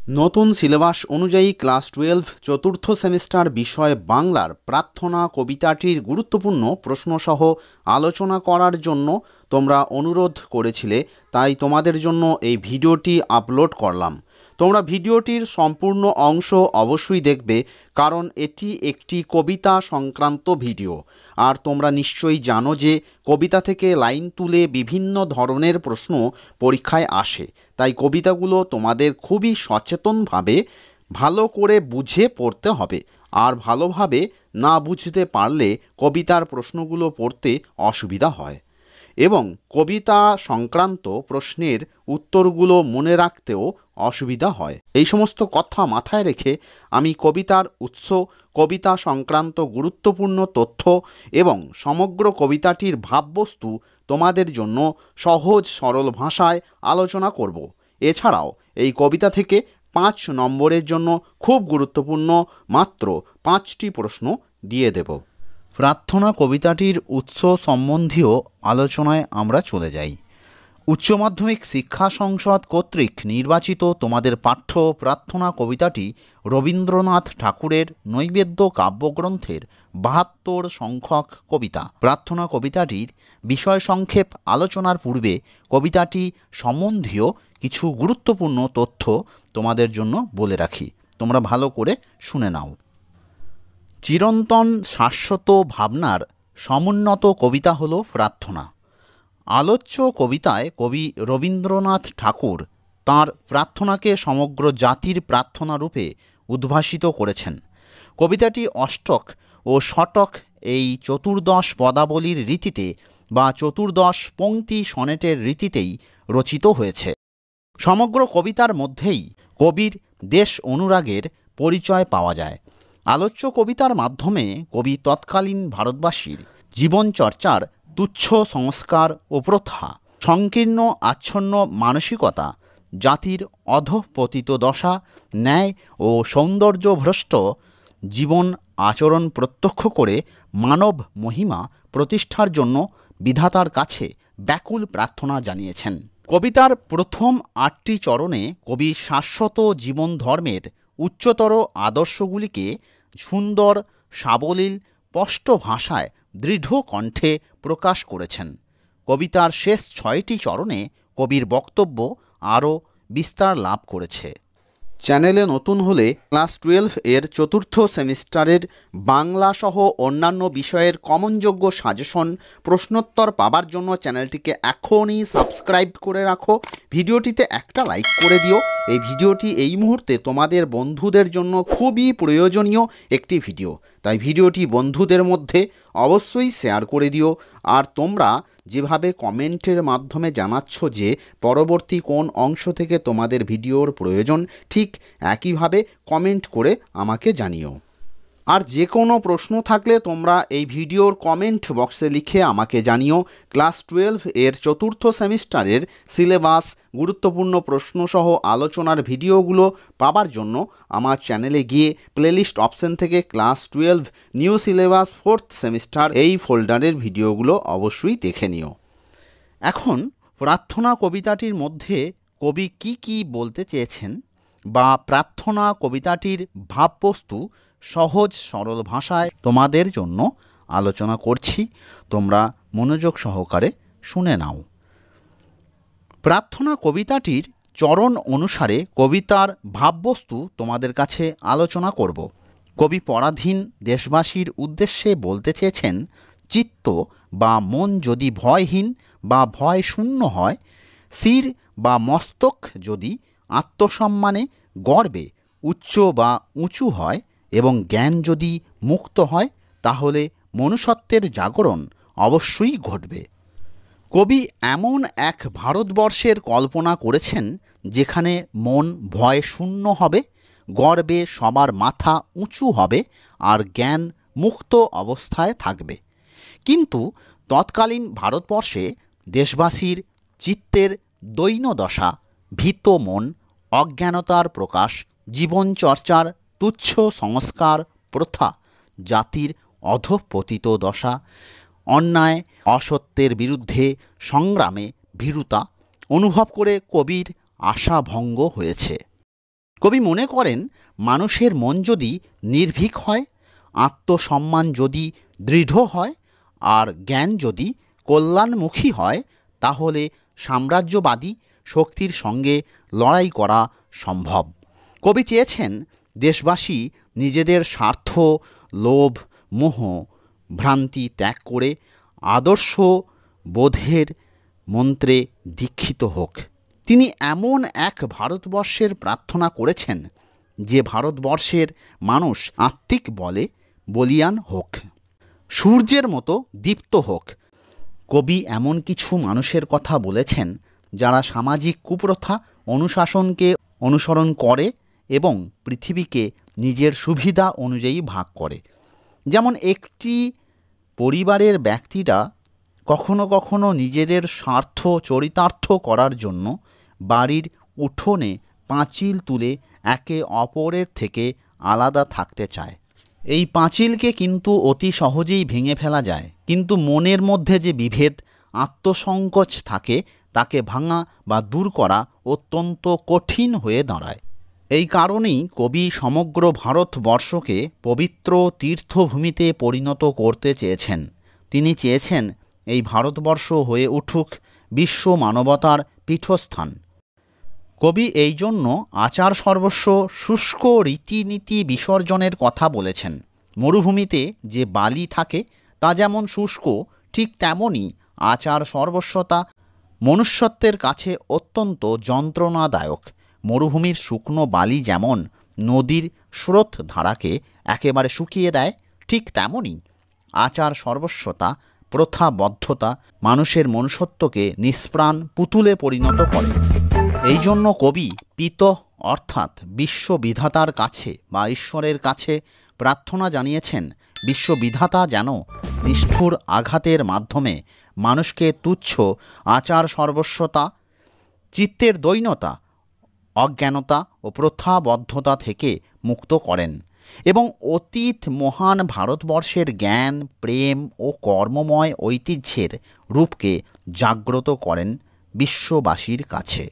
নতুন সিলেবাস অনুযায়ী ক্লাস 12 চতুর্থ সেমিস্টার বিষয় বাংলার প্রার্থনা কবিতাটির গুরুত্বপূর্ণ প্রশ্নসহ আলোচনা করার জন্য তোমরা অনুরোধ করেছিলে, তাই তোমাদের জন্য এই ভিডিওটি আপলোড করলাম। তোমরা ভিডিওটির সম্পূর্ণ অংশ অবশ্যই দেখবে, কারণ এটি একটি কবিতা সংক্রান্ত ভিডিও। আর তোমরা নিশ্চয়ই জানো যে কবিতা থেকে লাইন তুলে বিভিন্ন ধরনের প্রশ্ন পরীক্ষায় আসে, তাই কবিতাগুলো তোমাদের খুবই সচেতনভাবে ভালো করে বুঝে পড়তে হবে। আর ভালোভাবে না বুঝতে পারলে কবিতার প্রশ্নগুলো পড়তে অসুবিধা হয় এবং কবিতা সংক্রান্ত প্রশ্নের উত্তরগুলো মনে রাখতেও অসুবিধা হয়। এই সমস্ত কথা মাথায় রেখে আমি কবিতার উৎস, কবিতা সংক্রান্ত গুরুত্বপূর্ণ তথ্য এবং সমগ্র কবিতাটির ভাববস্তু তোমাদের জন্য সহজ সরল ভাষায় আলোচনা করব। এছাড়াও এই কবিতা থেকে 5 নম্বরের জন্য খুব গুরুত্বপূর্ণ মাত্র 5টি প্রশ্ন দিয়ে দেব। প্রার্থনা কবিতাটির উৎস সম্বন্ধীয় আলোচনায় আমরা চলে যাই। উচ্চ মাধ্যমিক শিক্ষা সংসদ কর্তৃক নির্বাচিত তোমাদের পাঠ্য প্রার্থনা কবিতাটি রবীন্দ্রনাথ ঠাকুরের নৈবেদ্য কাব্যগ্রন্থের 72 সংখ্যক কবিতা। প্রার্থনা কবিতাটির বিষয় সংক্ষেপ আলোচনার পূর্বে কবিতাটি সম্বন্ধীয় কিছু গুরুত্বপূর্ণ তথ্য তোমাদের জন্য বলে রাখি, তোমরা ভালো করে শুনে নাও। চিরন্তন শাশ্বত ভাবনার সমুন্নত কবিতা হল প্রার্থনা। আলোচ্য কবিতায় কবি রবীন্দ্রনাথ ঠাকুর তাঁর প্রার্থনাকে সমগ্র জাতির প্রার্থনা রূপে উদ্ভাসিত করেছেন। কবিতাটি অষ্টক ও শতক এই চতুর্দশ পদাবলীর রীতিতে বা চতুর্দশ পংক্তি সনেটের রীতিতেই রচিত হয়েছে। সমগ্র কবিতার মধ্যেই কবির দেশ অনুরাগের পরিচয় পাওয়া যায়। আলোচ্য কবিতার মাধ্যমে কবি তৎকালীন ভারতবাসীর জীবনচর্চার তুচ্ছ সংস্কার ও প্রথা, সংকীর্ণ আচ্ছন্ন মানসিকতা, জাতির অধঃপতিত দশা, ন্যায় ও সৌন্দর্যভ্রষ্ট জীবন আচরণ প্রত্যক্ষ করে মানব মহিমা প্রতিষ্ঠার জন্য বিধাতার কাছে ব্যাকুল প্রার্থনা জানিয়েছেন। কবিতার প্রথম 8টি চরণে কবি শাশ্বত জীবন ধর্মের উচ্চতর আদর্শগুলিকে সুন্দর, সাবলীল, স্পষ্ট ভাষায় দৃঢ় কণ্ঠে প্রকাশ করেছেন। কবিতার শেষ 6টি চরণে কবির বক্তব্য আরও বিস্তার লাভ করেছে। চ্যানেলে নতুন হলে ক্লাস 12 এর চতুর্থ সেমিস্টারের বাংলা সহ অন্যান্য বিষয়ের কমনযোগ্য সাজেশন প্রশ্নোত্তর পাবার জন্য চ্যানেলটিকে এখনই সাবস্ক্রাইব করে রাখো। ভিডিওটিতে একটা লাইক করে দিও। এই ভিডিওটি এই মুহূর্তে তোমাদের বন্ধুদের জন্য খুবই প্রয়োজনীয় একটি ভিডিও, তাই ভিডিওটি বন্ধুদের মধ্যে অবশ্যই শেয়ার করে দিও। আর তোমরা যেভাবে কমেন্টের মাধ্যমে জানাচ্ছ যে পরবর্তী কোন অংশ থেকে তোমাদের ভিডিওর প্রয়োজন, ঠিক একইভাবে কমেন্ট করে আমাকে জানিও। আর যে কোনো প্রশ্ন থাকলে তোমরা এই ভিডিওর কমেন্ট বক্সে লিখে আমাকে জানিও। ক্লাস 12 এর চতুর্থ সেমিস্টারের সিলেবাস, গুরুত্বপূর্ণ প্রশ্নসহ আলোচনার ভিডিওগুলো পাবার জন্য আমার চ্যানেলে গিয়ে প্লেলিস্ট অপশন থেকে class 12 new syllabus 4th semester এই ফোল্ডারের ভিডিওগুলো অবশ্যই দেখে নিও। এখন প্রার্থনা কবিতাটির মধ্যে কবি কি বলতে চেয়েছেন বা প্রার্থনা কবিতাটির ভাববস্তু সহজ সরল ভাষায় তোমাদের জন্য আলোচনা করছি, তোমরা মনোযোগ সহকারে শুনে নাও। প্রার্থনা কবিতাটির চরণ অনুসারে কবিতার ভাববস্তু তোমাদের কাছে আলোচনা করব। কবি পরাধীন দেশবাসীর উদ্দেশ্যে বলতে চেয়েছেন, চিত্ত বা মন যদি ভয়হীন বা ভয় শূন্য হয়, শির বা মস্তক যদি আত্মসম্মানে গর্বে উচ্চ বা উঁচু হয় এবং জ্ঞান যদি মুক্ত হয়, তাহলে মনুষ্যত্বের জাগরণ অবশ্যই ঘটবে। কবি এমন এক ভারতবর্ষের কল্পনা করেছেন যেখানে মন ভয় শূন্য হবে, গর্বে সবার মাথা উঁচু হবে আর জ্ঞান মুক্ত অবস্থায় থাকবে। কিন্তু তৎকালীন ভারতবর্ষে দেশবাসীর চিত্তের দৈন্যদশা, ভীত মন, অজ্ঞানতার প্রকাশ, জীবনচর্চার তুচ্ছ সংস্কার প্রথা, জাতির অধঃপতিত দশা, অন্যায় অসত্যের বিরুদ্ধে সংগ্রামে ভীরুতা অনুভব করে কবির আশাভঙ্গ হয়েছে। কবি মনে করেন মানুষের মন যদি নির্ভীক হয়, আত্মসম্মান যদি দৃঢ় হয়, আর জ্ঞান যদি কল্যাণমুখী হয়, তাহলে সাম্রাজ্যবাদী শক্তির সঙ্গে লড়াই করা সম্ভব। কবি চেয়েছেন দেশবাসী নিজেদের স্বার্থ, লোভ, মোহ, ভ্রান্তি ত্যাগ করে আদর্শ বোধের মন্ত্রে দীক্ষিত হোক। তিনি এমন এক ভারতবর্ষের প্রার্থনা করেছেন যে ভারতবর্ষের মানুষ আত্মিক বলে বলীয়ান হোক, সূর্যের মতো দীপ্ত হোক। কবি এমন কিছু মানুষের কথা বলেছেন যারা সামাজিক কুপ্রথা অনুশাসনকে অনুসরণ করে এবং পৃথিবীকে নিজের সুবিধা অনুযায়ী ভাগ করে। যেমন একটি পরিবারের ব্যক্তিরা কখনো কখনো নিজেদের স্বার্থ চরিতার্থ করার জন্য বাড়ির উঠোনে পাঁচিল তুলে একে অপরের থেকে আলাদা থাকতে চায়। এই পাঁচিলকে কিন্তু অতি সহজেই ভেঙে ফেলা যায়, কিন্তু মনের মধ্যে যে বিভেদ, আত্মসংকোচ থাকে, তাকে ভাঙা বা দূর করা অত্যন্ত কঠিন হয়ে দাঁড়ায়। এই কারণেই কবি সমগ্র ভারতবর্ষকে পবিত্র তীর্থভূমিতে পরিণত করতে চেয়েছেন। তিনি চেয়েছেন এই ভারতবর্ষ হয়ে উঠুক বিশ্ব মানবতার পীঠস্থান। কবি এই জন্য আচার সর্বস্ব শুষ্ক রীতিনীতি বিসর্জনের কথা বলেছেন। মরুভূমিতে যে বালি থাকে তা যেমন শুষ্ক, ঠিক তেমনই আচার সর্বস্বতা মনুষ্যত্বের কাছে অত্যন্ত যন্ত্রণাদায়ক। মরুভূমির শুকনো বালি যেমন নদীর স্রোত ধারাকে একেবারে শুকিয়ে দেয়, ঠিক তেমনই আচার সর্বস্বতা, প্রথাবদ্ধতা মানুষের মনুষ্যত্বকে নিষ্প্রাণ পুতুলে পরিণত করে। এই জন্য কবি পিত অর্থাৎ বিশ্ববিধাতার কাছে বা ঈশ্বরের কাছে প্রার্থনা জানিয়েছেন বিশ্ববিধাতা যেন নিষ্ঠুর আঘাতের মাধ্যমে মানুষকে তুচ্ছ আচার সর্বস্বতা, চিত্তের দৈন্যতা, অজ্ঞানতা ও প্রথাবদ্ধতা থেকে মুক্ত করেন এবং অতীত মহান ভারতবর্ষের জ্ঞান, প্রেম ও কর্মময় ঐতিহ্যের রূপকে জাগ্রত করেন বিশ্ববাসীর কাছে।